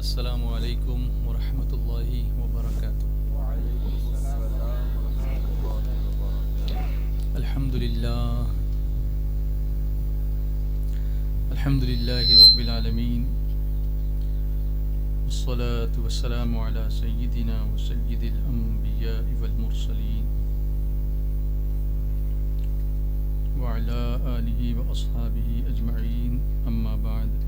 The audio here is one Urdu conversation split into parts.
السلام علیکم ورحمۃ اللہ وبرکاتہ۔ الحمد للہ رب العالمین، والصلاة والسلام علی سیدنا وسید الانبیاء والمرسلین وعلی آلہ واصحابہ اجمعین، اما بعد،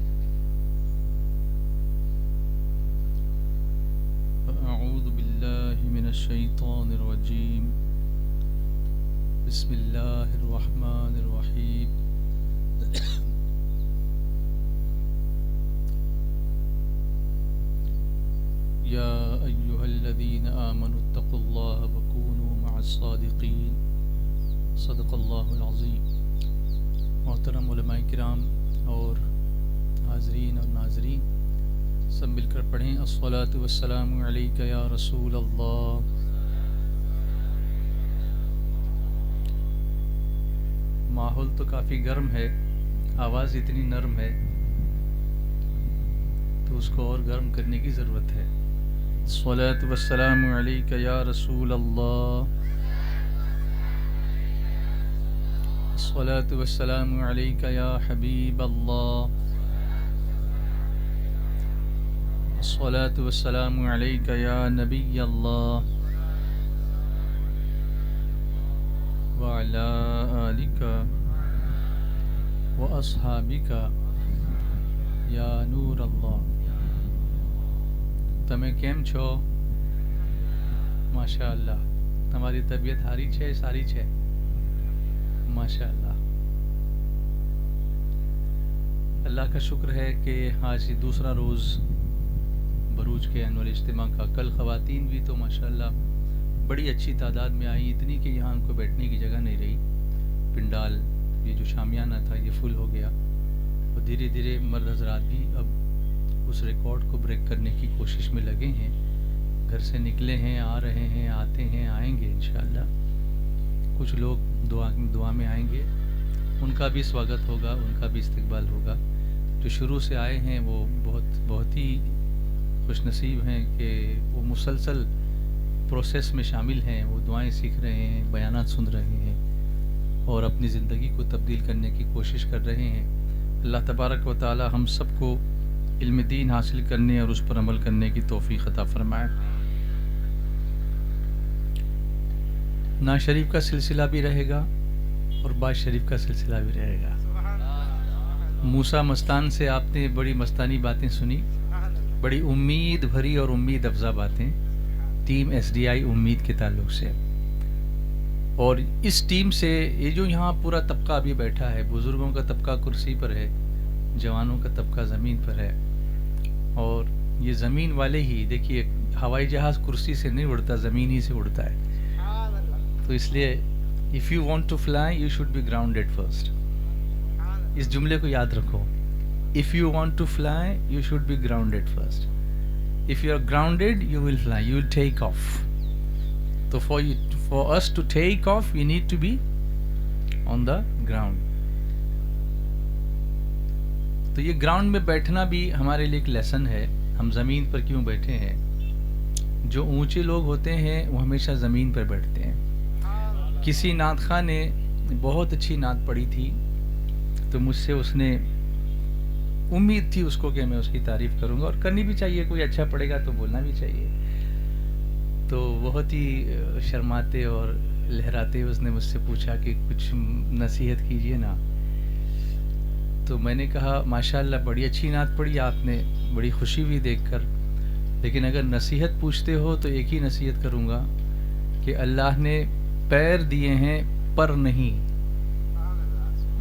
فاعوذ باللہ من الشیطان الرجیم، بسم اللہ الرحمن الرحیم۔ یا ایہا الذین آمنوا اتقوا اللہ وکونوا مع الصادقین، صدق اللہ العظیم۔ محترم علماء کرام اور حاضرین اور ناظرین، سب مل کر پڑھیں الصلاۃ والسلام علیک یا رسول اللہ۔ ماحول تو کافی گرم ہے، آواز اتنی نرم ہے تو اس کو اور گرم کرنے کی ضرورت ہے۔ الصلاۃ والسلام علیک یا رسول اللہ، الصلاۃ والسلام علیک یا حبیب اللہ، الصلاۃ والسلام علیک یا نبی اللہ، وعلی آلک واصحابک یا نور اللہ۔ તમે કેમ છો? ماشاء اللہ، تمہاری طبیعت ہاری છે સારી છે؟ ماشاء اللہ، اللہ کا شکر ہے کہ آج یہ دوسرا روز بروج کے انور اجتماع کا۔ کل خواتین بھی تو ماشاءاللہ بڑی اچھی تعداد میں آئیں، اتنی کہ یہاں ان کو بیٹھنے کی جگہ نہیں رہی۔ پنڈال یہ جو شامیانہ تھا یہ فل ہو گیا، اور دھیرے دھیرے مرد حضرات بھی اب اس ریکارڈ کو بریک کرنے کی کوشش میں لگے ہیں، گھر سے نکلے ہیں، آ رہے ہیں، آتے ہیں، آئیں گے انشاءاللہ۔ کچھ لوگ دعا میں آئیں گے، ان کا بھی سواگت ہوگا، ان کا بھی استقبال ہوگا۔ جو شروع سے آئے ہیں وہ بہت ہی خوش نصیب ہیں کہ وہ مسلسل پروسیس میں شامل ہیں، وہ دعائیں سیکھ رہے ہیں، بیانات سن رہے ہیں اور اپنی زندگی کو تبدیل کرنے کی کوشش کر رہے ہیں۔ اللہ تبارک و تعالی ہم سب کو علم دین حاصل کرنے اور اس پر عمل کرنے کی توفیق عطا فرمائے۔ نعت شریف کا سلسلہ بھی رہے گا اور باز شریف کا سلسلہ بھی رہے گا۔ موسیٰ مستان سے آپ نے بڑی مستانی باتیں سنی، بڑی امید بھری اور امید افزا باتیں ٹیم ایس ڈی آئی امید کے تعلق سے۔ اور اس ٹیم سے یہ جو یہاں پورا طبقہ ابھی بیٹھا ہے، بزرگوں کا طبقہ کرسی پر ہے، جوانوں کا طبقہ زمین پر ہے، اور یہ زمین والے ہی دیکھیے، ہوائی جہاز کرسی سے نہیں اڑتا، زمین ہی سے اڑتا ہے۔ تو اس لیے if you want to fly you should be grounded first۔ اس جملے کو یاد رکھو، if you want to fly you should be grounded first۔ if you are grounded you will fly, you will take off۔ تو for us to take off we need to be on the ground۔ تو یہ گراؤنڈ میں بیٹھنا بھی ہمارے لیے ایک لیسن ہے۔ ہم زمین پر کیوں بیٹھے ہیں؟ جو اونچے لوگ ہوتے ہیں وہ ہمیشہ زمین پر بیٹھتے ہیں۔ کسی نعت خواہ نے بہت اچھی نعت پڑھی تھی، تو مجھ سے اس نے امید تھی اس کو کہ میں اس کی تعریف کروں گا، اور کرنی بھی چاہیے، کوئی اچھا پڑھے گا تو بولنا بھی چاہیے۔ تو بہت ہی شرماتے اور لہراتے اس نے مجھ سے پوچھا کہ کچھ نصیحت کیجیے نا۔ تو میں نے کہا ماشاءاللہ بڑی اچھی نعت پڑھی آپ نے، بڑی خوشی ہوئی دیکھ کر، لیکن اگر نصیحت پوچھتے ہو تو ایک ہی نصیحت کروں گا کہ اللہ نے پیر دیے ہیں پر نہیں،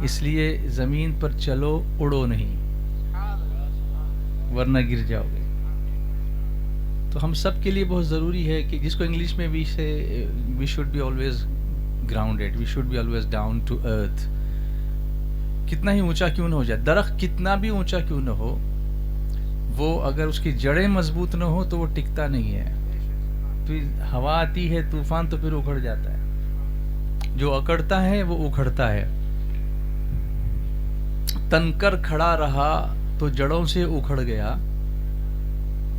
اس لیے زمین پر چلو، اڑو نہیں، ورنہ گر جاؤ گے۔ تو ہم سب کے لیے بہت ضروری ہے کہ جس کو انگلش میں بھی سے we should be always grounded, we should be always down to earth. کتنا ہی اونچا کیوں نہ ہو جائے درخت، کتنا بھی اونچا کیوں نہ ہو، وہ اگر اس کی جڑیں مضبوط نہ ہو تو وہ ٹکتا نہیں ہے۔ پھر ہوا آتی ہے، طوفان، تو پھر اکھڑ جاتا ہے۔ جو اکڑتا ہے وہ اکھڑتا ہے۔ تن کر کھڑا رہا تو جڑوں سے اکھڑ گیا،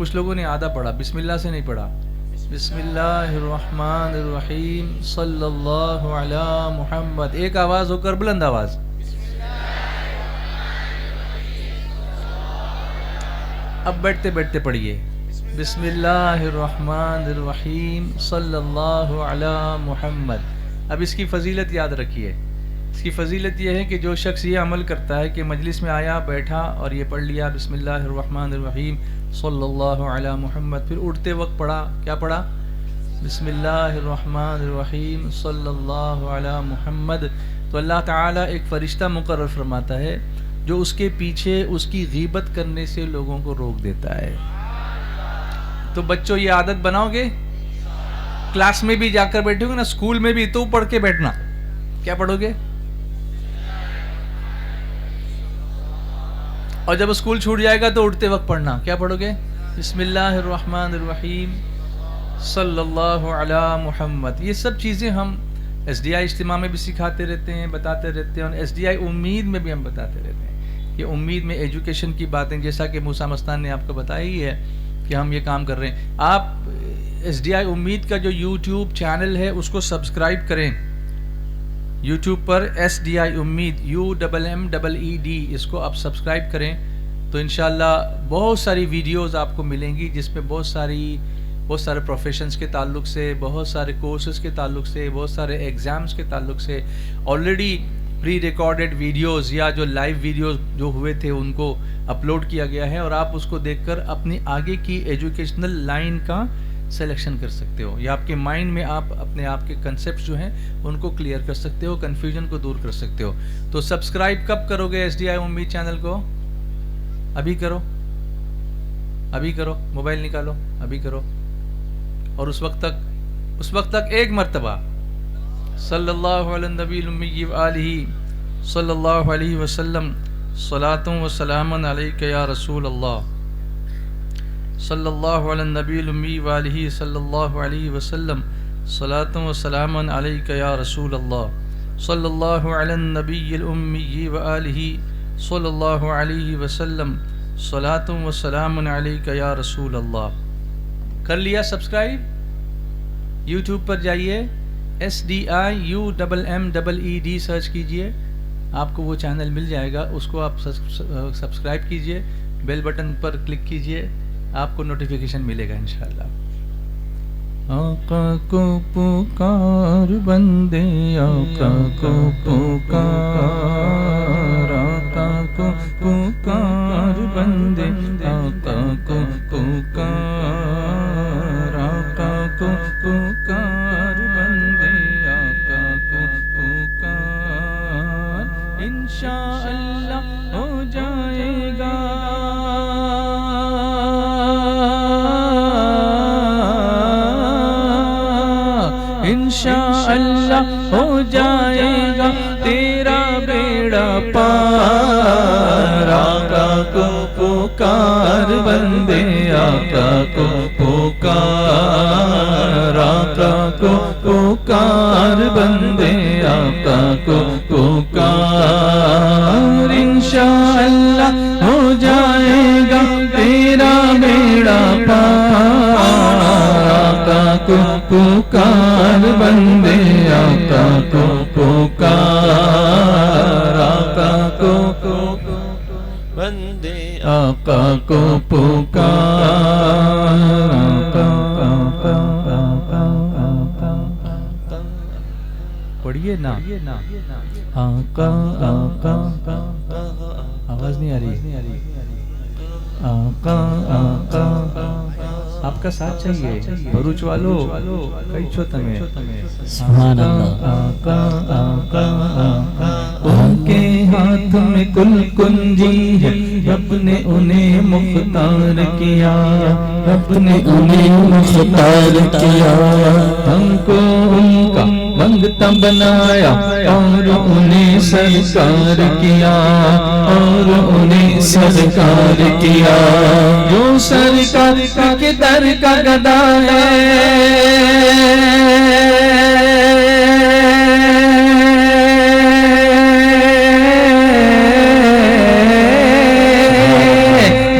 کچھ لوگوں نے آدھا پڑھا، بسم اللہ سے نہیں پڑھا. بسم اللہ الرحمن الرحیم صلی اللہ علی محمد. ایک آواز ہو کر بلند آواز. اب بیٹھتے بیٹھتے پڑھیے بسم اللہ الرحمن الرحیم صلی اللہ علی محمد. اب اس کی فضیلت یاد رکھیے. اس کی فضیلت یہ ہے کہ جو شخص یہ عمل کرتا ہے کہ مجلس میں آیا، بیٹھا اور یہ پڑھ لیا بسم اللہ الرحمن الرحیم صلی اللہ علی محمد، پھر اٹھتے وقت پڑھا، کیا پڑھا؟ بسم اللہ الرحمن الرحیم صلی اللہ علی محمد، تو اللہ تعالیٰ ایک فرشتہ مقرر فرماتا ہے جو اس کے پیچھے اس کی غیبت کرنے سے لوگوں کو روک دیتا ہے. تو بچوں یہ عادت بناؤ گے؟ کلاس میں بھی جا کر بیٹھو گے نا، اسکول میں بھی، تو پڑھ کے بیٹھنا. کیا پڑھو گے؟ اور جب اسکول چھوٹ جائے گا تو اٹھتے وقت پڑھنا. کیا پڑھو گے؟ بسم اللہ الرحمن الرحیم صلی اللہ علی محمد. یہ سب چیزیں ہم ایس ڈی آئی اجتماع میں بھی سکھاتے رہتے ہیں، بتاتے رہتے ہیں، اور ایس ڈی آئی امید میں بھی ہم بتاتے رہتے ہیں کہ امید میں ایجوکیشن کی باتیں، جیسا کہ موسیٰ مستان نے آپ کو بتایا ہی ہے کہ ہم یہ کام کر رہے ہیں. آپ ایس ڈی آئی امید کا جو یوٹیوب چینل ہے اس کو سبسکرائب کریں. YouTube per S D I امید UMMED، اس کو آپ سبسکرائب کریں تو انشاءاللہ بہت ساری ویڈیوز آپ کو ملیں گی جس میں بہت سارے پروفیشنز کے تعلق سے، بہت سارے کورسز کے تعلق سے، بہت سارے ایگزامز کے تعلق سے آلریڈی پری ریکارڈڈ ویڈیوز یا جو لائیو ویڈیوز جو ہوئے تھے ان کو اپلوڈ کیا گیا ہے، اور آپ اس کو دیکھ کر اپنی آگے کی ایجوکیشنل لائن کا سلیکشن کر سکتے ہو، یا آپ کے مائنڈ میں آپ اپنے آپ کے کنسیپٹس جو ہیں ان کو کلیئر کر سکتے ہو، کنفیوژن کو دور کر سکتے ہو. تو سبسکرائب کب کرو گے ایس ڈی آئی امید چینل کو؟ ابھی کرو، ابھی کرو، موبائل نکالو، ابھی کرو. اور اس وقت تک ایک مرتبہ صلی اللہ علی النبی الامی وآلہ صلی اللہ علیہ وسلم صلاۃ و سلام علیک یا رسول اللہ صلی اللہ علی النبی الامی وآلہ صلی اللہ علیہ وسلم صلاۃ و سلام علیک یا رسول اللہ صلی اللہ علی النبی الامی وآلہ صلی اللہ علیہ وسلم صلاۃ و سلام علیک یا رسول اللہ. کر لیا سبسکرائب؟ یوٹیوب پر جائیے SDIUMMED سرچ کیجئے، آپ کو وہ چینل مل جائے گا، اس کو آپ سبسکرائب کیجئے، بیل بٹن پر کلک کیجئے، آپ کو نوٹیفیکیشن ملے گا انشاءاللہ. آقا کو پکار بندے، آقا کو پکار، آقا کو پکار بندے، آقا کو پکار، آقا کو پکار بندے، آقا کو پکار. انشاءاللہ ہو جائے گا، انشاءاللہ ہو جائے گا تیرا بیڑا پار. آقا کو پکار بندے، آقا کو پکار، آقا کو پکار بندے، آقا کو پکار. انشاءاللہ ہو جائے گا تیرا بیڑا پار. آقا کو پکار بندے، آقا کو پکار، آقا کو بندے، آقا کو پکار. پڑھیے نا، آقا آقا، آواز نہیں آ رہی. آقا آقا، آپ کا ساتھ چاہیے بھروچ والو، کئی چھوتا میں سبحان اللہ. آقا آقا آقا، ان کے ہاتھ میں کل کنجی ہے، رب نے انہیں مختار کیا، رب نے انہیں مختار کیا. ہم کو ان کا منگتا بنایا اور انہیں سرکار کیا، اور انہیں سرکار کیا. جو سرکار کے در کا گدا ہے،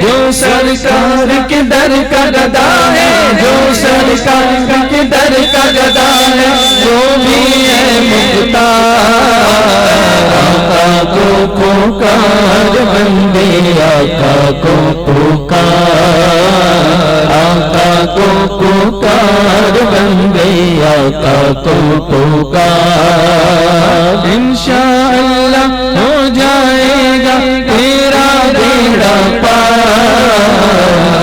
جو سرکار کے در کا گدا ہے، جو سرکار کے در کا گدا ہے وہ بھی ہے مختار۔ آقا کو پکار بندے، آقا کو پکار، آقا کو پکار بندے، آقا کو پکار۔ انشاءاللہ ہو جائے گا تیرا بیڑا پار۔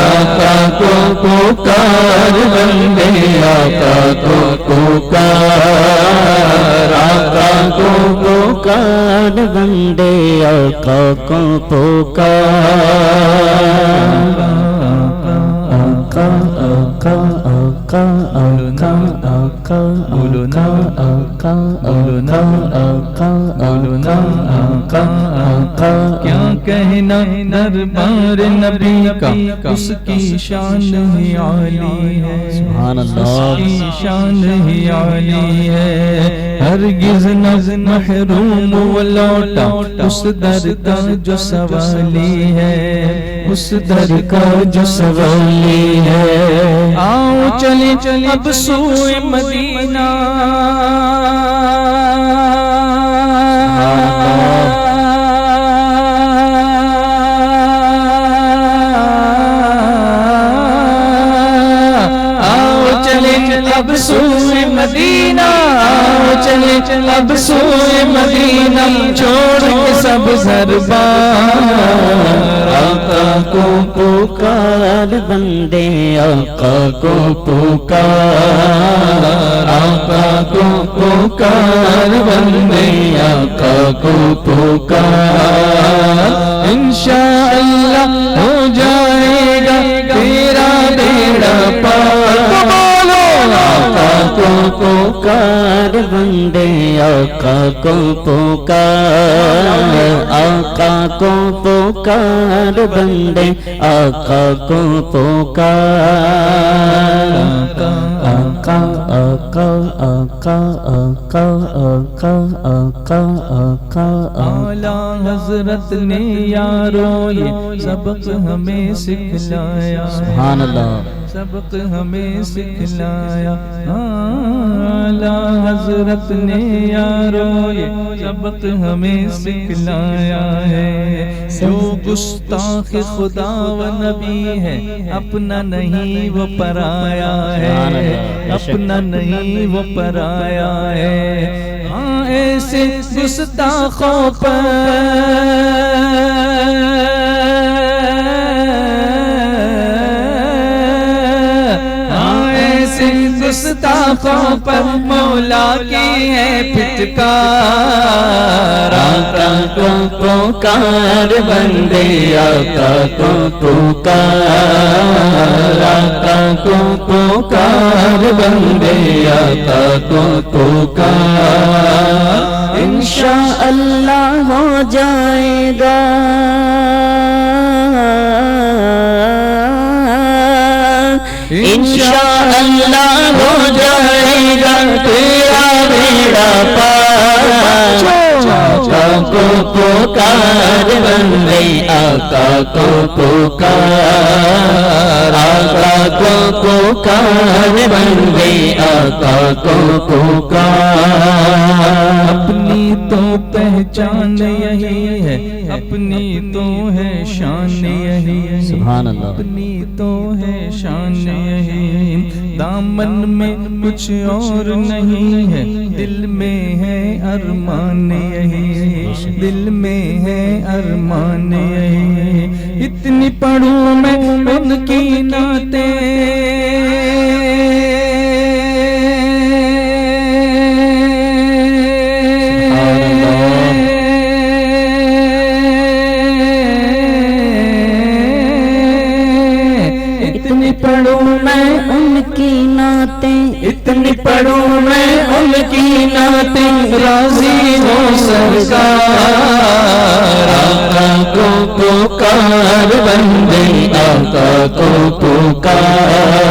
آقا کو پکار بندے، آقا کو پکار، آقا کو پکار بندے، آقا کو پکار۔ آقا آقا آقا آقا آقا آقا آقا آقا آقا آقا آقا۔ کیا کہنا دربار نبی کا، اس کی شان ہی عالی ہے، سبحان اللہ۔ اس کی شان ہی عالی ہے۔ ہرگز نہ محروم وہ لوٹا اس در کا جو سوالی ہے، اس در کا جو سوالی ہے۔ آؤ چلے اب سوئے مدینہ، اب سوئے مدینہ، چلے اب سوئے مدینہ، چھوڑ کے سب گھر بار۔ آقا کو پکار بندے، آقا کو پکار، آقا کو پکار بندے، آقا کو پکار۔ انشاءاللہ ہو جائے گا تیرا بیڑا پار۔ آقا کو پکار بندے، آقا کو پکار، آقا کو پکار بندے، آقا کو پکار۔ آقا آقا آقا آقا آقا آقا آقا۔ اعلیٰ حضرت نے یارو یہ سبق ہمیں سکھلایا، سبحان اللہ۔ سبق ہمیں سکھلایا۔ اعلیٰ حضرت نے یارو یہ سبق ہمیں سکھلایا ہے۔ جو گستاخ خدا و نبی ہے اپنا نہیں وہ پرایا ہے، اپنا نہیں وہ پرایا ہے۔ ہاں ایسے گستاخوں پر گستاخوں پر مولا کی ہے پھٹکار۔ آقا کو پکار بندے، آقا کو پکار، آقا کو پکار بندے، آقا کو پکار۔ انشاءاللہ ہو جائے گا انشاءاللہ ہو جائے گا تیرا بیڑا پار۔ آقا کو پکار بندے، آقا کو پکار، آقا کو پکار بندے، آقا کو پکار۔ اپنی تو پہچان یہی ہے، اپنی تو ہے شان یہی ہے، سبحان اللہ۔ اپنی تو ہے شان یہی، دامن میں کچھ اور نہیں ہے، دل میں ہے ارمان یہی، دل میں ہے ارمان یہی۔ اتنی پڑھوں میں ان کی نعتیں، اتنی پڑھوں میں ان کی نعتیں، اتنی پڑھوں میں ان کی نعتیں، راضی ہو سرکار۔ آقا کو پکار بندے، آقا کو پکار،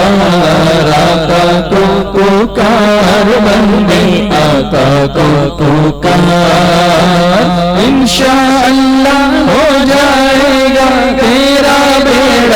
آقا کو پکار بندے، آقا کو پکار۔ انشاءاللہ ہو جائے گا تیرا بیڑا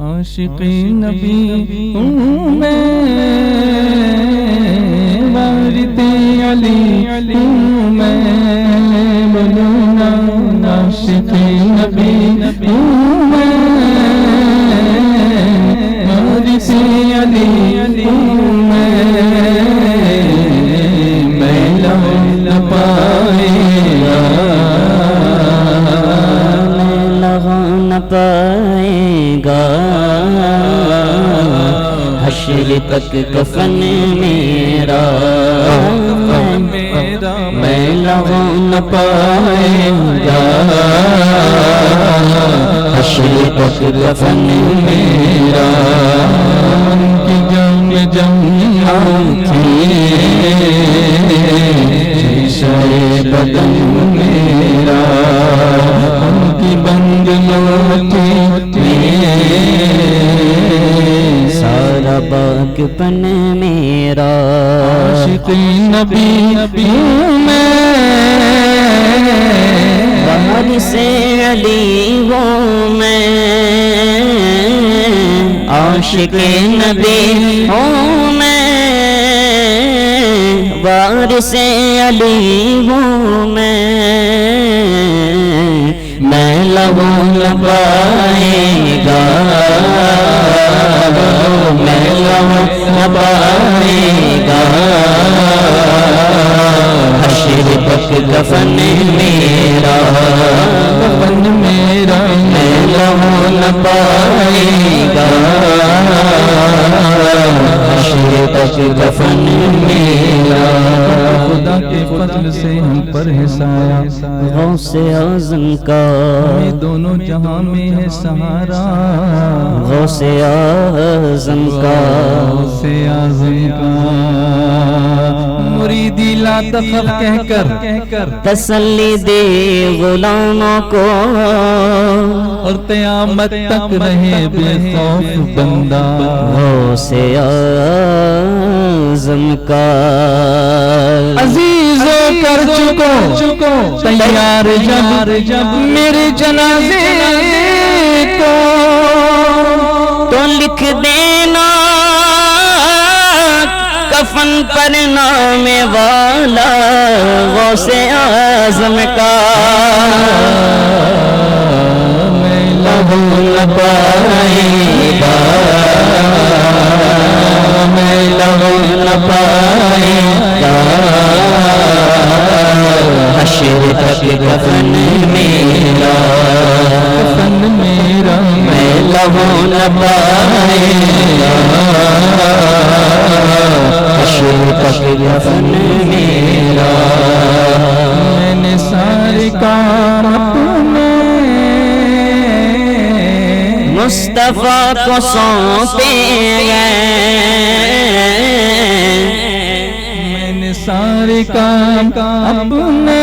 عاشق نبی ہوں میں، وارث علی ہوں میں، بولونا عاشق نبی ہوں میں، وارث علی ہوں میں لو نہ پائے گا، لگا نہ پائے گا، حشر تک کفن میرا، میں لگا نہ پائے گا، حشر تک کفن میرا، ان کی جنگ تھی شے بدن میرا، ان کی بند موتی سارا باغ پن میرا، عاشق نبی ہوں میں، وارث علی ہوں میں، عاشق نبی ہوں میں، وارث علی ہوں میں لو نہ پائے گا، میں لو نہ پائے گا، حشر تک کفن میرا، کفن میرا میں لو نہ پائے گا، حشر تک کفن میرا، خدا کے فضل سے ہم پر ہے سایہ، غوث اعظم کا یہ دونوں جہاں میں ہے سہارا، غوث اعظم کا غوث اعظم کا، مریدی لا تخف کہہ کر تسلی دے غلاموں کو، اور قیامت تک رہے بے خوف بندہ، غوث اعظم کا عزیزو کر چکو تیار جب میرے جنازے کو، تو لکھ دینا کفن پر نام والا غوث اعظم کا، میں لہو نہ پائے گا، میں لہو نہ پائے گا، حشر تک کفن میرا، کفن میرا میں لہو نہ پائے گا، حشر تک کفن میرا، میں نے سارے کام اپنے مصطفیٰ کو سونپے گئے، میں نے سارے کام اپنے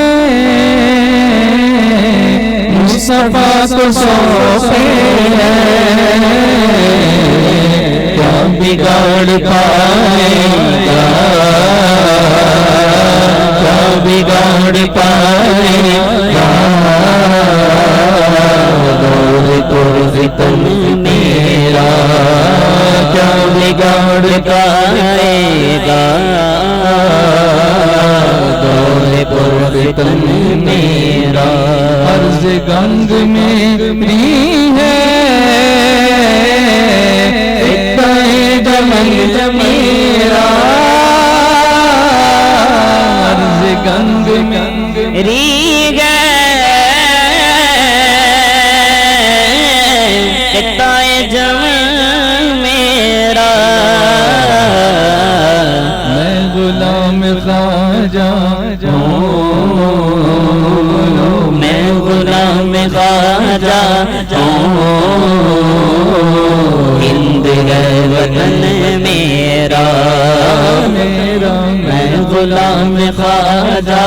مصطفیٰ کو سونپے ہیں، کیا بگاڑ پائے گا، کیا بگاڑ پائے گا، دور فتن میرا، کیا بگاڑ پائے گا، دور فتن میرا، عرض گنگ میری ہے میرا، عرض گنگ میری میرا، میں غلام خواجہ میں غلام خواجہ ہند ہے وطن میرا، میں غلام خواجہ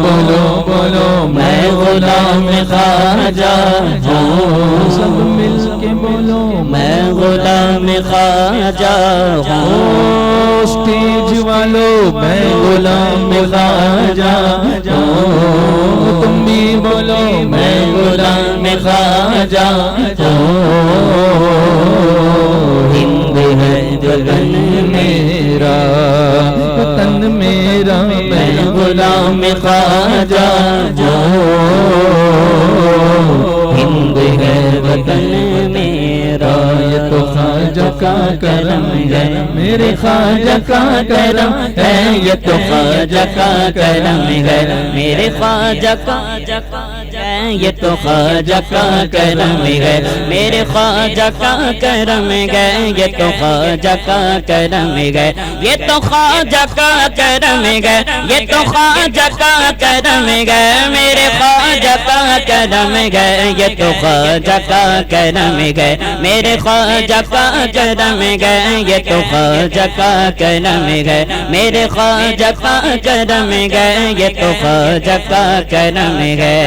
بولو میں غلام خواجہ سب مل کے بولو میں غلام غلام خواجہ ہوں، اسٹیج والو میں غلام خواجہ ہوں، تم بھی بولو میں غلام خواجہ ہوں، ہند ہے وطن میرا وطن میرا میں غلام خواجہ ہوں، ہند ہے وطن میرا، یہ تو خواجہ کا کرم ہے، میرے خواجہ کا کرم ہے، یہ تو خواجہ کا کرم ہے، میرے خواجہ کا یہ تو خواجہ کا کرم ہے، میرے خواجہ کا کرم ہے، یہ تو خواجہ کا کرم ہے، یہ تو خواجہ کا کرم ہے، یہ تو خواجہ کا کرم ہے، میرے خواجہ کا کرم ہے، یہ تو خواجہ کا کرم ہے، میرے خواجہ کا کرم ہے، یہ تو خواجہ کا کرم ہے، میرے خواجہ کا کرم ہے، یہ تو خواجہ کا کرم ہے۔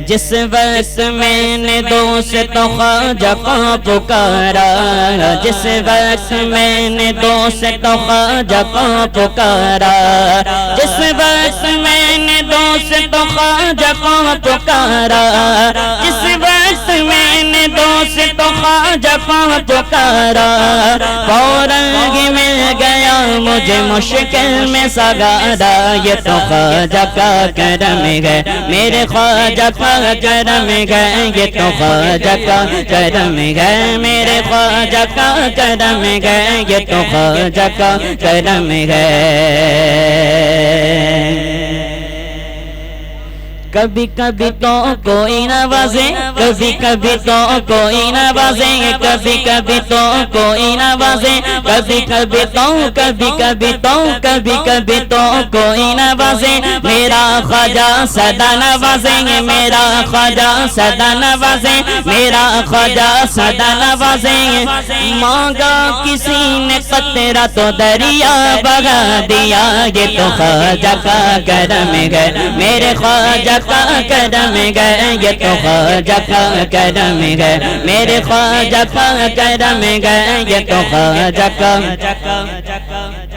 جس وقت میں نے دوست خواجہ کو پکارا، جس وقت میں نے دوست خواجہ کو پکارا، جس وقت میں نے دوست خواجہ کو پکارا، جس وقت میں نے دوست خواجہ کو پکارا، فوراً ہی مل گیا مجھے مشکل میں سگارا، یہ تو خواجہ کا کرم ہے، میرے خواجہ کا کرم ہے، یہ تو خواجہ کا کرم ہے، میرے خواجہ کا کرم ہے، یہ تو خواجہ کا کرم ہے۔ کبھی کبھی تو کوئی نوازے، کبھی کبھی تو کوئی نوازے، کبھی کبھی تو کوئی نوازے، کبھی کبھی تو کبھی کبھی تو کبھی کبھی تو کوئی نوازے، میرا خواجہ سدا نوازیں گے، میرا خواجہ سدا نوازیں، میرا خواجہ سدا نوازیں گے، مانگا کسی نے قطرہ تو دریا بہا دیا، یہ تو خواجہ کا کرم ہے، میرے خواجہ کا کرم ہے، یہ تو خواجہ کا کرم ہے، میرے خواجہ کا کرم ہے، یہ تو خواجہ کا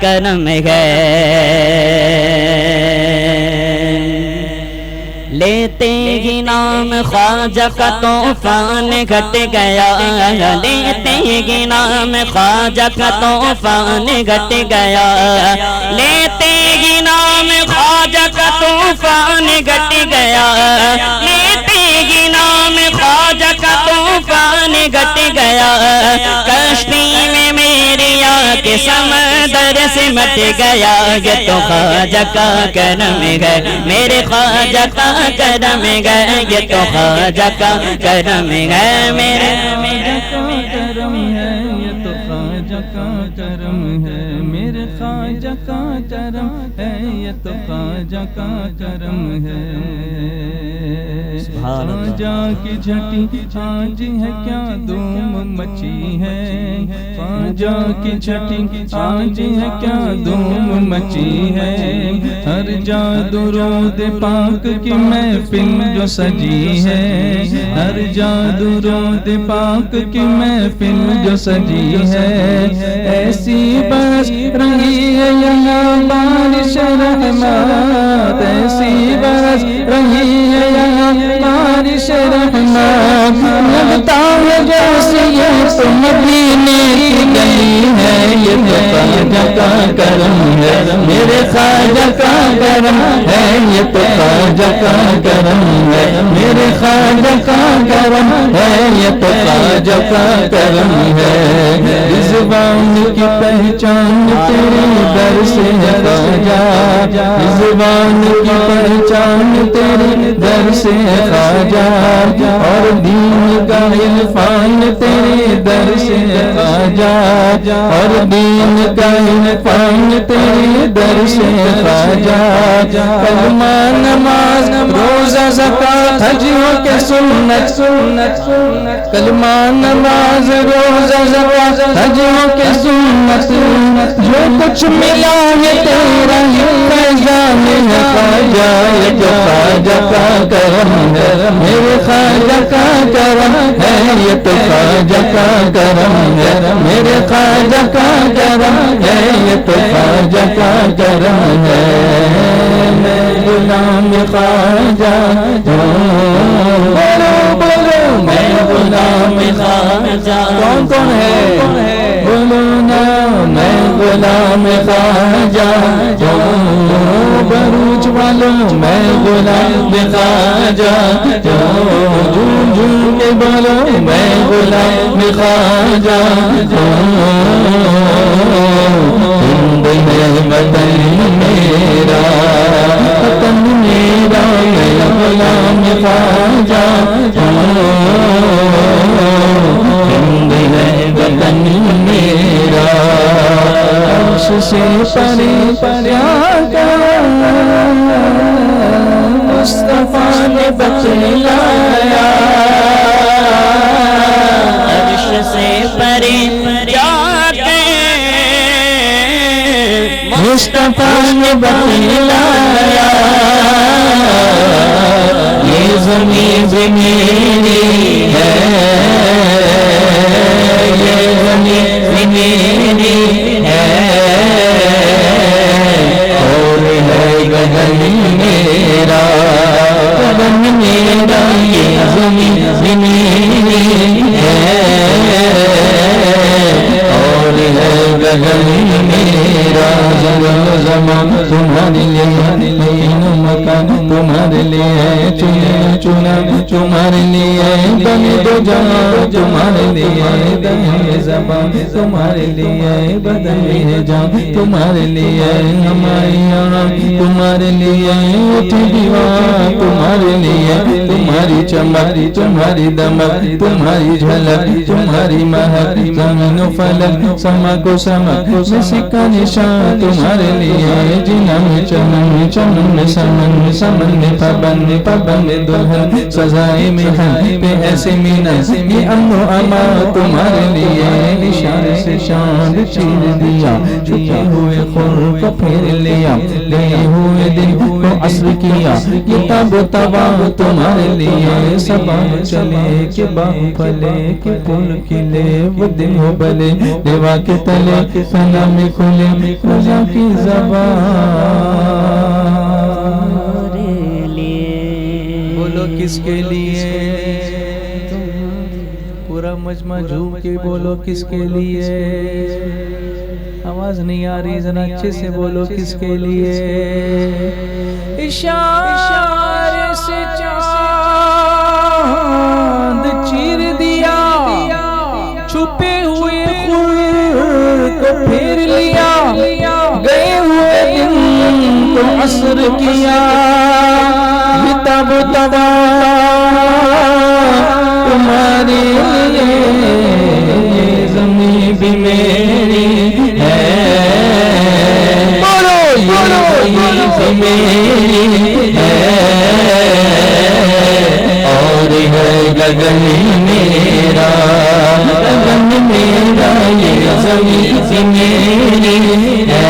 کرم ہے۔ لیتے ہی نام خواجہ کا طوفان گھٹ گیا، لیتے ہی نام خواجہ کا طوفان گھٹ گیا، لیتے ہی نام خواجہ کا طوفان گھٹ گیا، لیتے ہی نام خواجہ کا طوفان گھٹ گیا، کشتی میں میری آ کے سمندر سمٹ گیا، یہ تو خواجہ کا کرم ہے، میرے خواجہ کا کرم ہے، یہ تو خواجہ کا کرم ہے، میرے کرم ہے، یہ تو خواجہ کا کرم ہے، میرے خواجہ کا کرم ہے، یہ تو خواجہ کا کرم ہے۔ خواجہ کی جھٹی آج ہے کیا دھوم مچی ہے، خواجہ کی جھٹی آج ہے کیا دھوم مچی ہے، ہر جا درود پاک کی محفل جو سجی ہے، ہر جا درود پاک کی محفل جو سجی ہے، ایسی برس رہی ہے یہاں بارش رحمت، ایسی برس رہی ہے یہاں بارش رحمت، لگتا ہے جیسے یہ تو مدینے کی گلی ہے، یہ تو خواجہ کا کرم ہے، میرے خواجہ کا کرم ہے، یہ تو خواجہ کا کرم ہے، میرے خواجہ کا کرم ہے، یہ تو خواجہ کا کرم ہے۔ رضوان کی پہچان تیرے در سے ہے خواجہ، رضوان کی پہچان تیرے در سے ہے خواجہ، اور دین کا عرفان تیرے در سے ہے خواجہ، اور دین کا عرفان تیرے در سے ہے خواجہ، کلمہ نماز روزہ زکات حجیوں کے سنت کلمہ نماز روزہ زکات حجیوں کے سنت جو کچھ ملا ہے تیرا فیضان ہے خواجہ یہ تو خواجہ کا کرم ہے میرے خواجہ کا کرم ہے یہ تو خواجہ کا کرم ہے میرے خواجہ کا کرم ہے یہ تو خواجہ کا کرم ہے میں غلام خواجہ بولو بولو میں غلام خواجہ کون ہے بولو نا میں غلام خواجہ بروچ والوں میں غلام خواجہ جھوم جھوم کے بولو میں غلام خواجہ ہند ہے وطن میرا وطن میرا میں غلام خواجہ ہند ہے وطن میرا عرش سے پرے مصطفیٰ نے بتلایا عرش سے پرے جا کے مصطفیٰ نے بتلایا یہ زمین بھی میری ہے یہ زمین بھی میری ہے اور ہے گگن میرا گگن میرا یہ زمین بھی میری ہے اور ہے گگن میرا زمان تمہارے لیے مکین مکان تمہارے لیے چنا چنا تمہارے لیے بنے دو جہاں تمہارے لیے دہن زبان تمہارے لیے بدن ہے جان تمہارے لیے ہمائیاں تمہارے لیے اٹھی دیوان تمہارے لیے تمہاری چمک تمہاری دمک تمہاری جھلک تمہاری مہک زمین و فلک سما کو سمک سکا نشان تمہارے لیے جنم چمن چمن میں سمن سمن میں پابند پابند میں دلہن سزائے میں ہن پہ ایسے مینن یہ امن و امان تمہارے لیے اشارے سے چاند چیر دیا چھپے ہوئے خور کو پھیر لیا گئے ہوئے دن کو عصر کیا یہ تاب و تبا تمہارے لیے سبان چلے کہ باغ پھلے کہ پھول کھلے وہ دن ہو بلے دیوا کے تلے فنا میں کھلے خدا کی زبان بولو کس کے لیے پورا مجمع جھوم کے بولو کس کے لیے آواز نہیں آ رہی ذرا اچھے سے بولو کس کے لیے اشارے سے چاند چیر دیا چھپے ہوئے خور کو پھیر لیا گئے ہوئے دن کو عصر کیا تب تبا تمہارے لیے زمین بھی میری ہے بولو یہ بھی میری ہے اور ہے گگن میرا گگن میرا یہ زمین بھی میری ہے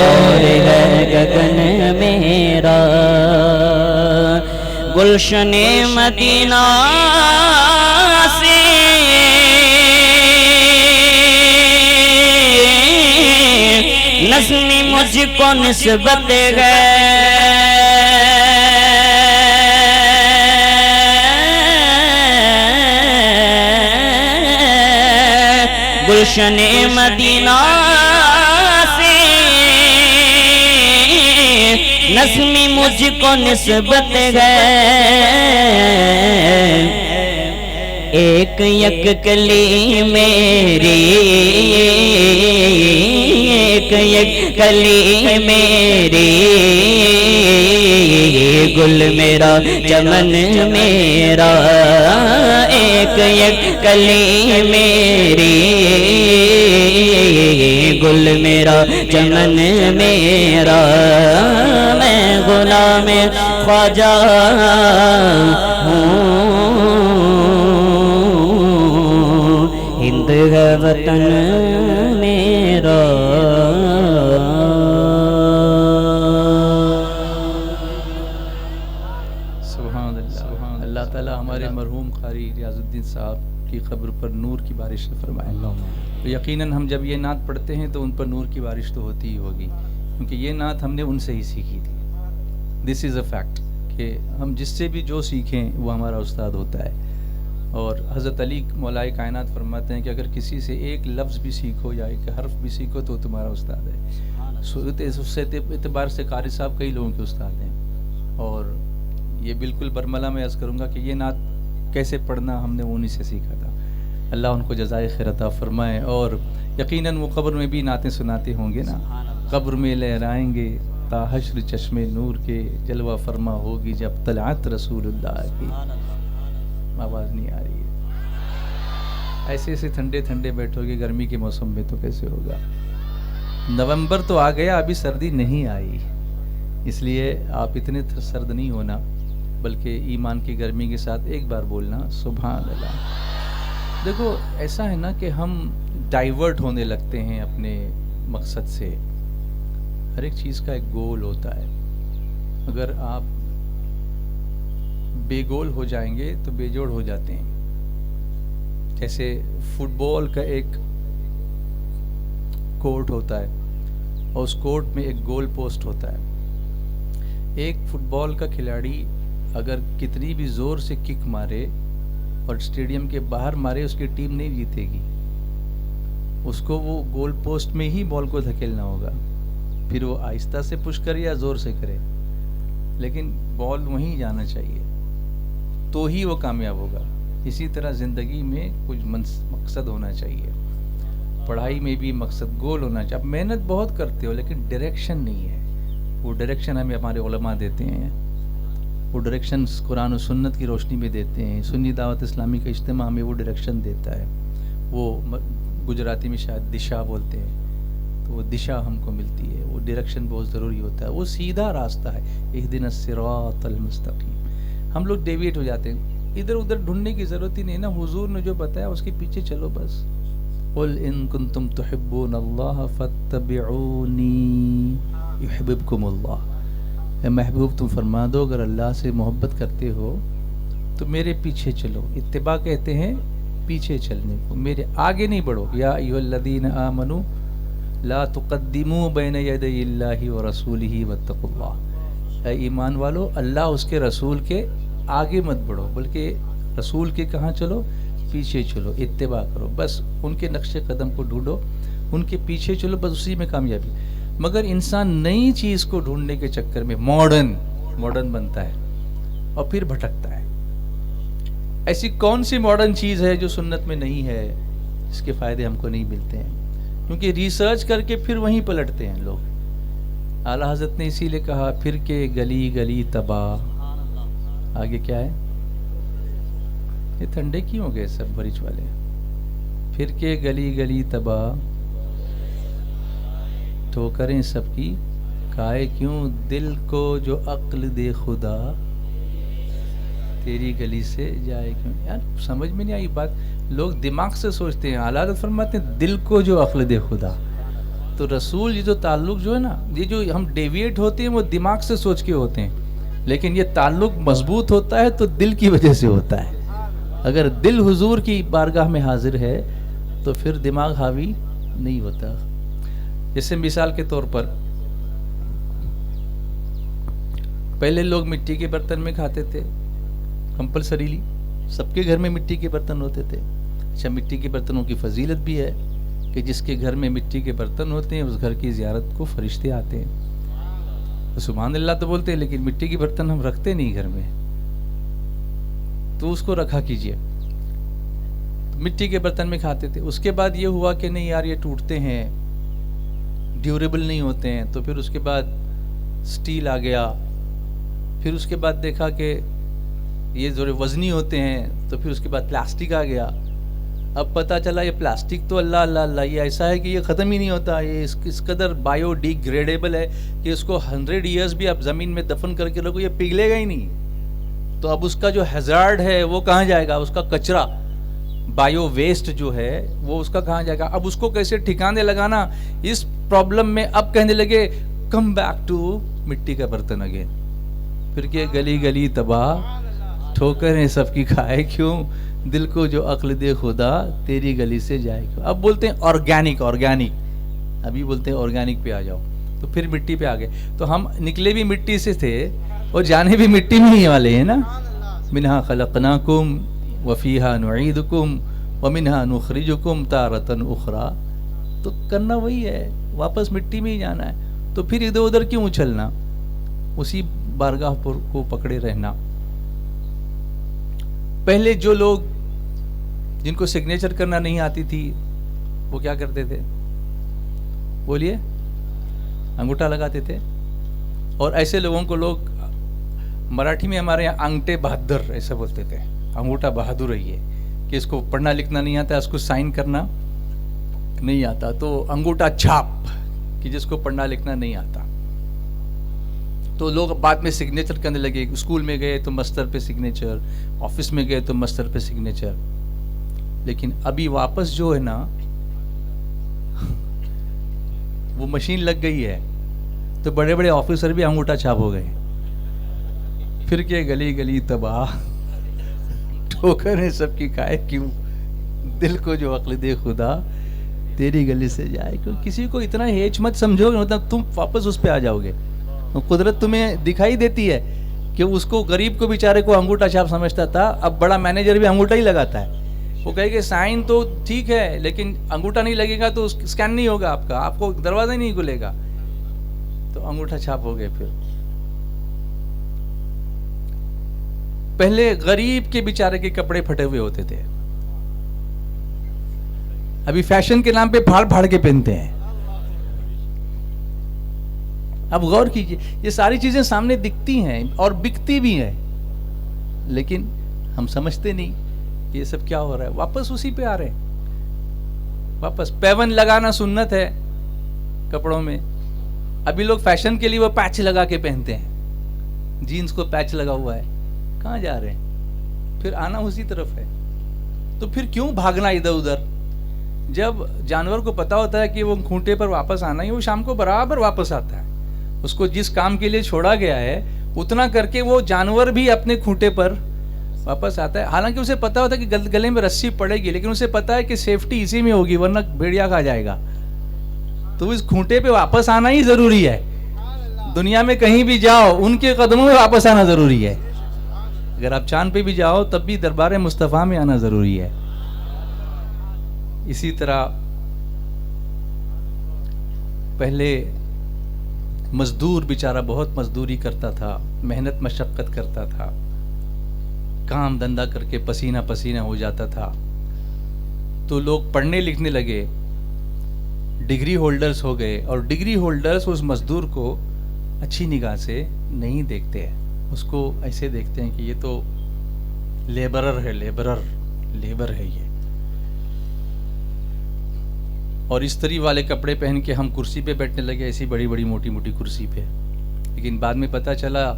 اور ہے گگن میرا گلشن مدینہ سے نظم مجھ کو نسبت ہے گلشن مدینہ سے نظم مجھ کو نسبت ہے ایک یک کلی میری ایک یک کلی میری گل میرا چمن میرا ایک ایک کلی میری گل میرا چمن میرا میں غلام خواجہ ہوں ہند ہے وطن میرا سبحان اللہ. اللہ تعالیٰ ہمارے مرحوم قاری ریاض الدین صاحب کی قبر پر نور کی بارش فرمائے. تو یقیناً ہم جب یہ نعت پڑھتے ہیں تو ان پر نور کی بارش تو ہوتی ہی ہوگی، کیونکہ یہ نعت ہم نے ان سے ہی سیکھی تھی. دس از اے فیکٹ کہ ہم جس سے بھی جو سیکھیں وہ ہمارا استاد ہوتا ہے. اور حضرت علی مولائے کائنات فرماتے ہیں کہ اگر کسی سے ایک لفظ بھی سیکھو یا ایک حرف بھی سیکھو تو تمہارا استاد ہے. اس سے اعتبار سے قاری صاحب کئی لوگوں کے استاد ہیں. اور یہ بالکل برملا میں عرض کروں گا کہ یہ نعت کیسے پڑھنا ہم نے انہی سے سیکھا تھا. اللہ ان کو جزائے خیر عطا فرمائے. اور یقیناً وہ قبر میں بھی نعتیں سناتے ہوں گے نا. قبر میں لہرائیں گے تا حشر چشم نور کے، جلوہ فرما ہوگی جب طلعت رسول اللہ کی. آواز نہیں آ رہی ہے. ایسے ایسے ٹھنڈے ٹھنڈے بیٹھو گے گرمی کے موسم میں تو کیسے ہوگا. نومبر تو آ گیا، ابھی سردی نہیں آئی، اس لیے آپ اتنے سرد نہیں ہونا، بلکہ ایمان کی گرمی کے ساتھ ایک بار بولنا سبحان اللہ. دیکھو ایسا ہے نا کہ ہم ڈائیورٹ ہونے لگتے ہیں اپنے مقصد سے. ہر ایک چیز کا ایک گول ہوتا ہے. اگر آپ بے گول ہو جائیں گے تو بے جوڑ ہو جاتے ہیں. جیسے فٹ بال کا ایک کورٹ ہوتا ہے اور اس کورٹ میں ایک گول پوسٹ ہوتا ہے. ایک فٹ بال کا کھلاڑی اگر کتنی بھی زور سے کک مارے اور اسٹیڈیم کے باہر مارے اس کی ٹیم نہیں جیتے گی. اس کو وہ گول پوسٹ میں ہی بال کو دھکیلنا ہوگا، پھر وہ آہستہ سے پش کرے یا زور سے کرے، لیکن بال وہیں جانا چاہیے تو ہی وہ کامیاب ہوگا. اسی طرح زندگی میں کچھ مقصد ہونا چاہیے. پڑھائی میں بھی مقصد گول ہونا چاہیے. اب محنت بہت کرتے ہو لیکن ڈائریکشن نہیں ہے. وہ ڈائریکشن ہمیں ہمارے علماء دیتے ہیں، وہ ڈائریکشن قرآن و سنت کی روشنی میں دیتے ہیں. سنی دعوت اسلامی کا اجتماع ہمیں وہ ڈائریکشن دیتا ہے. وہ گجراتی میں شاید دشا بولتے ہیں، تو وہ دشا ہم کو ملتی ہے. وہ ڈائریکشن بہت ضروری ہوتا ہے. وہ سیدھا راستہ ہے، اہدنا الصراط المستقیم. ہم لوگ ڈیویٹ ہو جاتے ہیں، ادھر ادھر ڈھونڈنے کی ضرورت ہی نہیں نا. حضور نے جو بتایا اس کے پیچھے چلو بس. قل ان کنتم تحبون اللہ فاتبعونی یحببکم اللہ. اے محبوب تم فرما دو اگر اللہ سے محبت کرتے ہو تو میرے پیچھے چلو. اتباع کہتے ہیں پیچھے چلنے کو، میرے آگے نہیں بڑھو. یا ایھا الذین آمنوا لا تقدموا بین یدی اللہ ورسولہ واتقوا اللہ. اے ایمان والو، اللہ اس کے رسول کے آگے مت بڑھو بلکہ رسول کے کہاں چلو؟ پیچھے چلو، اتباع کرو. بس ان کے نقش قدم کو ڈھونڈو، ان کے پیچھے چلو، بس اسی میں کامیابی. مگر انسان نئی چیز کو ڈھونڈنے کے چکر میں ماڈرن بنتا ہے اور پھر بھٹکتا ہے. ایسی کون سی ماڈرن چیز ہے جو سنت میں نہیں ہے؟ اس کے فائدے ہم کو نہیں ملتے ہیں، کیونکہ ریسرچ کر کے پھر وہیں پلٹتے ہیں لوگ. اعلیٰ حضرت نے اسی لیے کہا پھر کے گلی گلی تباہ. آگے کیا ہے؟ یہ ٹھنڈے کیوں ہو گئے سب بریچ والے؟ پھر کے گلی گلی تباہ، ٹھوکریں سب کی کھائے کیوں، دل کو جو عقل دے خدا تیری گلی سے جائے کیوں. یار سمجھ میں نہیں آئی بات. لوگ دماغ سے سوچتے ہیں، اعلیٰ حضرت فرماتے ہیں دل کو جو عقل دے خدا. تو رسول یہ جو تعلق جو ہے نا، یہ جو ہم ڈیویٹ ہوتے ہیں وہ دماغ سے سوچ کے ہوتے ہیں، لیکن یہ تعلق مضبوط ہوتا ہے تو دل کی وجہ سے ہوتا ہے. اگر دل حضور کی بارگاہ میں حاضر ہے تو پھر دماغ حاوی نہیں ہوتا. جیسے مثال کے طور پر پہلے لوگ مٹی کے برتن میں کھاتے تھے کمپلسریلی، سب کے گھر میں مٹی کے برتن ہوتے تھے. اچھا، مٹی کے برتنوں کی فضیلت بھی ہے کہ جس کے گھر میں مٹی کے برتن ہوتے ہیں اس گھر کی زیارت کو فرشتے آتے ہیں. تو سبحان اللہ تو بولتے ہیں لیکن مٹی کے برتن ہم رکھتے نہیں گھر میں، تو اس کو رکھا کیجئے. مٹی کے برتن میں کھاتے تھے. اس کے بعد یہ ہوا کہ نہیں یار یہ ٹوٹتے ہیں، ڈیوریبل نہیں ہوتے ہیں، تو پھر اس کے بعد سٹیل آ گیا، پھر اس کے بعد دیکھا کہ یہ جو وزنی ہوتے ہیں، تو پھر اس کے بعد پلاسٹک آ گیا. اب پتہ چلا یہ پلاسٹک تو اللہ اللہ اللہ یہ ایسا ہے کہ یہ ختم ہی نہیں ہوتا، یہ اس قدر بایو ڈی گریڈیبل ہے کہ اس کو 100 ایئرز بھی آپ زمین میں دفن کر کے رکھو یہ پگھلے گا ہی نہیں. تو اب اس کا جو ہیزارڈ ہے وہ کہاں جائے گا، اس کا کچرا بایو ویسٹ جو ہے وہ اس کا کہاں جائے گا. اب اس کو کیسے ٹھکانے لگانا، اس پرابلم میں اب کہنے لگے کم بیک ٹو مٹی کا برتن اگین. پھر کہ گلی گلی تباہ ٹھوکریں سب کی کھائے کیوں، دل کو جو عقل دے خدا تیری گلی سے جائے کیوں. اب بولتے ہیں آرگینک، ابھی بولتے ہیں آرگینک پہ آ جاؤ. تو پھر مٹی پہ آ گئے. تو ہم نکلے بھی مٹی سے تھے اور جانے بھی مٹی میں ہی والے ہیں نا. منہا خلقناکم وفیہا نعیدکم ومنہا نخرجکم تارۃ اخری. تو کرنا وہی ہے، واپس مٹی میں ہی جانا ہے. تو پھر ادھر ادھر کیوں اچھلنا، اسی بارگاہ پر کو پکڑے رہنا. پہلے جو لوگ جن کو سگنیچر کرنا نہیں آتی تھی وہ کیا کرتے تھے، بولیے، انگوٹھا لگاتے تھے. اور ایسے لوگوں کو لوگ مراٹھی میں ہمارے یہاں انگٹے بہادر ایسا بولتے تھے. انگوٹھا بہادر ہے یہ کہ اس کو پڑھنا لکھنا نہیں آتا، اس کو سائن کرنا نہیں آتا. تو انگوٹھا چھاپ کہ جس کو پڑھنا لکھنا نہیں آتا. تو لوگ بعد میں سگنیچر کرنے لگے. اسکول میں گئے تو مستر پہ سگنیچر، آفس میں گئے تو مستر پہ سگنیچر. لیکن ابھی واپس جو ہے نا وہ مشین لگ گئی ہے تو بڑے بڑے آفیسر بھی انگوٹھا چھاپ ہو گئے. پھر کہ گلی گلی تباہ ٹھوکریں سب کی کھائے کیوں، دل کو جو عقل دے خدا تیری گلی سے جائے کیوں. کسی کو اتنا ہیچ مت سمجھو گے، مطلب تم واپس اس پہ آ جاؤ گے. قدرت تمہیں دکھائی دیتی ہے کہ اس کو غریب کو بیچارے کو انگوٹھا چھاپ سمجھتا تھا، اب بڑا مینیجر بھی انگوٹھا ہی لگاتا ہے. وہ کہے کہ سائن تو ٹھیک ہے لیکن انگوٹھا نہیں لگے گا تو اسکین نہیں ہوگا آپ کا، آپ کو دروازہ ہی نہیں کھلے گا. تو انگوٹھا چھاپ ہو گئے. پھر پہلے غریب کے بیچارے کے کپڑے پھٹے ہوئے ہوتے تھے، ابھی فیشن کے نام پہ پھاڑ پھاڑ کے پہنتے ہیں. اب غور کیجئے، یہ ساری چیزیں سامنے دکھتی ہیں اور بکتی بھی ہیں، لیکن ہم سمجھتے نہیں کہ یہ سب کیا ہو رہا ہے. واپس اسی پہ آ رہے ہیں. واپس پیون لگانا سنت ہے کپڑوں میں. ابھی لوگ فیشن کے لیے وہ پیچ لگا کے پہنتے ہیں، جینز کو پیچ لگا ہوا ہے. کہاں جا رہے ہیں؟ پھر آنا اسی طرف ہے. تو پھر کیوں بھاگنا ادھر ادھر؟ جب جانور کو پتا ہوتا ہے کہ وہ کھونٹے پر واپس آنا ہی، وہ شام کو برابر واپس آتا ہے. اس کو جس کام کے لیے چھوڑا گیا ہے اتنا کر کے وہ جانور بھی اپنے کھونٹے پر واپس آتا ہے. حالانکہ اسے پتا ہوتا ہے کہ گلے میں رسی پڑے گی، لیکن اسے پتا ہے کہ سیفٹی اسی میں ہوگی ورنہ بھیڑیا کھا جائے گا. تو اس کھونٹے پہ واپس آنا ہی ضروری ہے. دنیا میں کہیں بھی جاؤ ان کے قدموں میں واپس آنا ضروری ہے. اگر آپ چاند پہ بھی جاؤ تب بھی دربار مصطفیٰ میں آنا ضروری ہے. اسی طرح پہلے مزدور بیچارہ بہت مزدوری کرتا تھا، محنت مشقت کرتا تھا، کام دھندا کر کے پسینہ پسینہ ہو جاتا تھا. تو لوگ پڑھنے لکھنے لگے، ڈگری ہولڈرز ہو گئے. اور ڈگری ہولڈرز اس مزدور کو اچھی نگاہ سے نہیں دیکھتے ہیں، اس کو ایسے دیکھتے ہیں کہ یہ تو لیبرر ہے، لیبر ہے یہ. اور استری والے کپڑے پہن کے ہم کرسی پہ بیٹھنے لگے، ایسی بڑی بڑی موٹی موٹی کرسی پہ. لیکن بعد میں پتہ چلا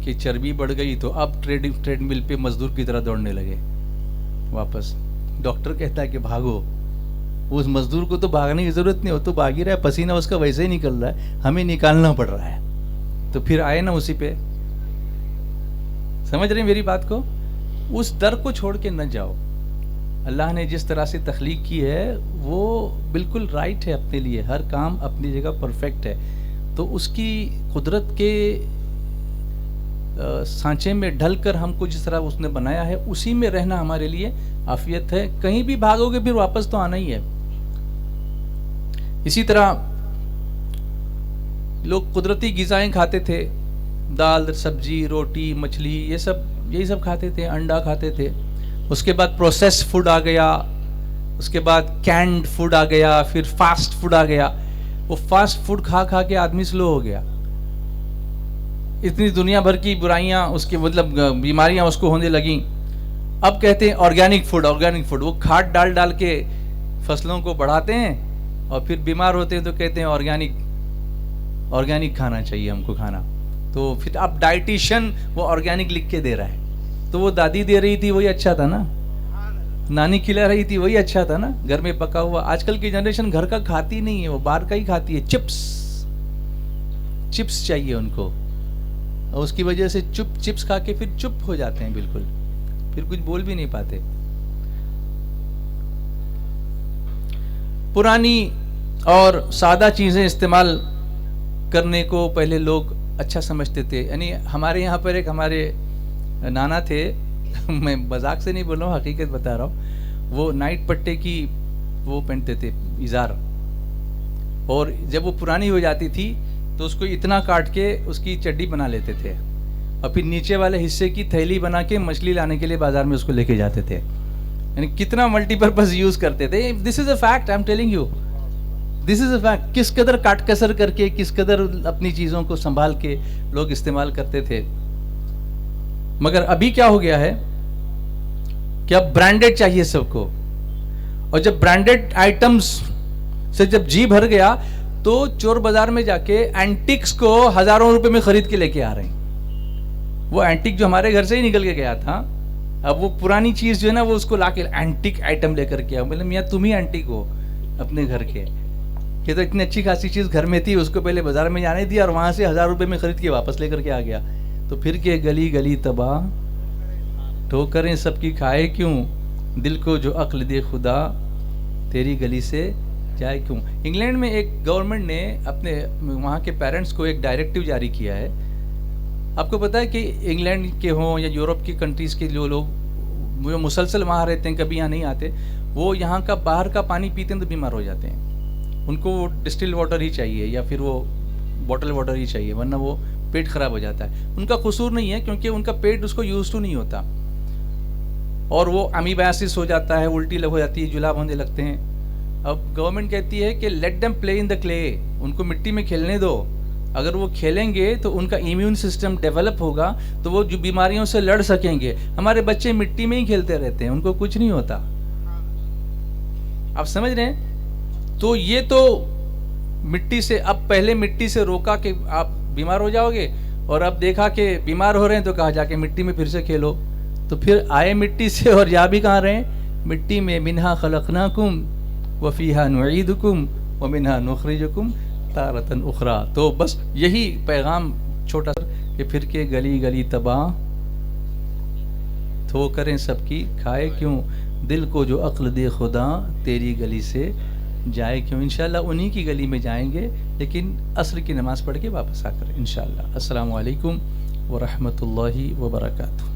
کہ چربی بڑھ گئی تو اب ٹریڈ مل پہ مزدور کی طرح دوڑنے لگے واپس. ڈاکٹر کہتا ہے کہ بھاگو. اس مزدور کو تو بھاگنے کی ضرورت نہیں، وہ تو بھاگ ہی رہا ہے، پسینہ اس کا ویسے ہی نکل رہا ہے، ہمیں نکالنا پڑ رہا ہے. تو پھر آئے نا اسی پہ. سمجھ رہے ہیں میری بات کو؟ اس در کو چھوڑ کے نہ جاؤ. اللہ نے جس طرح سے تخلیق کی ہے وہ بالکل رائٹ ہے اپنے لیے، ہر کام اپنی جگہ پرفیکٹ ہے. تو اس کی قدرت کے سانچے میں ڈھل کر ہم کو جس طرح اس نے بنایا ہے اسی میں رہنا ہمارے لیے عافیت ہے. کہیں بھی بھاگو گے پھر واپس تو آنا ہی ہے. اسی طرح لوگ قدرتی غذائیں کھاتے تھے، دال سبزی روٹی مچھلی یہی سب کھاتے تھے، انڈا کھاتے تھے. اس کے بعد پروسیس فوڈ آ گیا، اس کے بعد کینڈ فوڈ آ گیا، پھر فاسٹ فوڈ آ گیا. وہ فاسٹ فوڈ کھا کھا کے آدمی سلو ہو گیا. اتنی دنیا بھر کی برائیاں اس کے مطلب بیماریاں اس کو ہونے لگیں. اب کہتے ہیں آرگینک فوڈ. وہ کھاد ڈال کے فصلوں کو بڑھاتے ہیں اور پھر بیمار ہوتے ہیں تو کہتے ہیں آرگینک کھانا چاہیے ہم کو کھانا. تو پھر اب ڈائٹیشین وہ آرگینک لکھ کے دے رہا ہے. تو وہ دادی دے رہی تھی وہی اچھا تھا نا, نانی کھلا رہی تھی وہی اچھا تھا نا, گھر میں پکا ہوا. آج کل کی جنریشن گھر کا کھاتی نہیں ہے, وہ باہر کا ہی کھاتی ہے. چپس چاہیے ان کو, اور اس کی وجہ سے چپس کھا کے پھر چپ ہو جاتے ہیں بالکل, پھر کچھ بول بھی نہیں پاتے. پرانی اور سادہ چیزیں استعمال کرنے کو پہلے لوگ اچھا سمجھتے تھے. یعنی ہمارے یہاں پر ایک ہمارے نانا تھے, میں مذاق سے نہیں بول رہا ہوں, حقیقت بتا رہا ہوں. وہ نائٹ پٹے کی وہ پہنتے تھے ازار, اور جب وہ پرانی ہو جاتی تھی تو اس کو اتنا کاٹ کے اس کی چڈی بنا لیتے تھے, اور پھر نیچے والے حصے کی تھیلی بنا کے مچھلی لانے کے لیے بازار میں اس کو لے کے جاتے تھے. یعنی کتنا ملٹی پرپز یوز کرتے تھے. This is a fact, I am telling you, this is a fact. کس قدر کاٹ کسر کر کے, کس قدر اپنی چیزوں کو سنبھال کے لوگ استعمال کرتے تھے. مگر ابھی کیا ہو گیا ہے کہ اب برانڈڈ چاہیے سب کو, اور جب برانڈڈ آئٹمس سے جب جی بھر گیا تو چور بازار میں جا کے اینٹکس کو ہزاروں روپے میں خرید کے لے کے آ رہے ہیں. وہ اینٹک جو ہمارے گھر سے ہی نکل کے گیا تھا, اب وہ پرانی چیز جو ہے نا وہ اس کو لا کے اینٹک آئٹم لے کر کے آؤ. مطلب میاں تم ہی اینٹک ہو اپنے گھر کے. یہ تو اتنی اچھی خاصی چیز گھر میں تھی, اس کو پہلے بازار میں جانے دیا اور وہاں سے 1000 روپے میں خرید کے واپس لے کر کے آ گیا. تو پھر کہ گلی گلی تباہ, ٹھوکریں سب کی کھائے کیوں, دل کو جو عقل دے خدا تیری گلی سے جائے کیوں. انگلینڈ میں ایک گورنمنٹ نے اپنے وہاں کے پیرنٹس کو ایک ڈائریکٹیو جاری کیا ہے. آپ کو پتہ ہے کہ انگلینڈ کے ہوں یا یورپ کی کنٹریز کے جو لوگ جو مسلسل وہاں رہتے ہیں, کبھی یہاں نہیں آتے, وہ یہاں کا باہر کا پانی پیتے ہیں تو بیمار ہو جاتے ہیں. ان کو وہ ڈسٹل واٹر ہی چاہیے یا پھر وہ بوٹل واٹر ہی چاہیے, ورنہ وہ پیٹ خراب ہو جاتا ہے. ان کا قصور نہیں ہے, کیونکہ ان کا پیٹ اس کو یوز ٹو نہیں ہوتا, اور وہ امیبیاسس ہو جاتا ہے, الٹی ہو جاتی ہے, جلاب ہونے لگتے ہیں. اب گورنمنٹ کہتی ہے کہ لیٹ دیم پلے ان دا کلے, ان کو مٹی میں کھیلنے دو. اگر وہ کھیلیں گے تو ان کا امیون سسٹم ڈیولپ ہوگا, تو وہ جو بیماریوں سے لڑ سکیں گے. ہمارے بچے مٹی میں ہی کھیلتے رہتے ہیں, ان کو کچھ نہیں ہوتا. آپ سمجھ رہے ہیں؟ تو یہ تو مٹی سے, اب پہلے مٹی سے روکا کہ آپ بیمار ہو جاؤ گے, اور اب دیکھا کہ بیمار ہو رہے ہیں تو کہا جا کے مٹی میں پھر سے کھیلو. تو پھر آئے مٹی سے اور جا بھی کہاں رہے ہیں, مٹی میں. منہا خلقناکم وفیہا نعیدکم ومنہا نخرجکم تارۃ اخری. تو بس یہی پیغام چھوٹا سا کہ پھر کے گلی گلی تباہ, ٹھوکریں سب کی کھائے کیوں, دل کو جو عقل دے خدا تیری گلی سے جائے کیوں. انشاءاللہ انہی کی گلی میں جائیں گے, لیکن عصر کی نماز پڑھ کے واپس آ کر انشاءاللہ. السلام علیکم ورحمۃ اللہ وبرکاتہ.